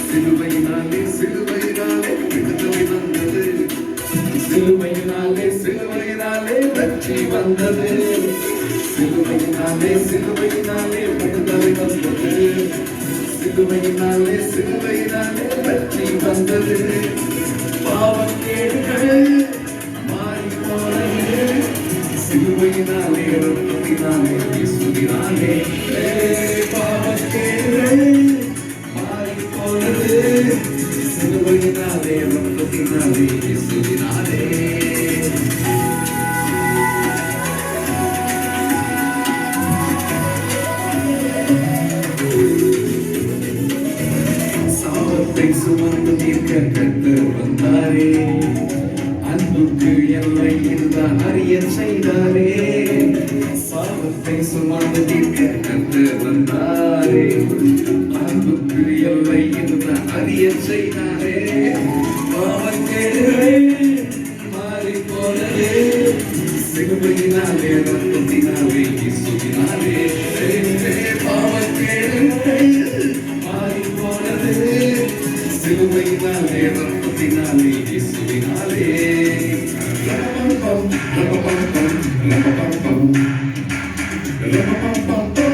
சிலுவையினாலே சிலுவையினாலே விடுதலை வந்தது, சிலுவையினாலே சிலுவையினாலே வெற்றி வந்தது, சிலுவையினாலே சிலுவையினாலே விடுதலை வந்தது, சிலுவையினாலே சிலுவையினாலே வெற்றி வந்தது. பாவக்கேடுகள் மாறி போனது, சிலுவையினாலே ரத்தத்தினாலே இயேசுவினாலே. பாவக்கேடுகள் மாறி போனது, சிலுவையினாலே ரத்தத்தினாலே இயேசுவினாலே. சாபத்தை சுமந்து தீர்க்க கர்த்தர் வந்தாரே, அன்புக்கு எல்லை இதுதான் அறிய செய்தாரே. சாபத்தை சுமந்து தீர்க்க கர்த்தர் வந்தாரே, அன்புக்கு எல்லை இதுதான் அறிய செய்தாரே. பாவக்கேடுகள் மாறி போனதே, சிலுவையினாலே ரத்தத்தினாலே இயேசுவினாலே. பாவக்கேடுகள் மாறி போனது, சிலுவையினாலே ரத்தத்தினாலே இயேசுவினாலே. ரபபம் ரபபம் ரபபம் ரபபம்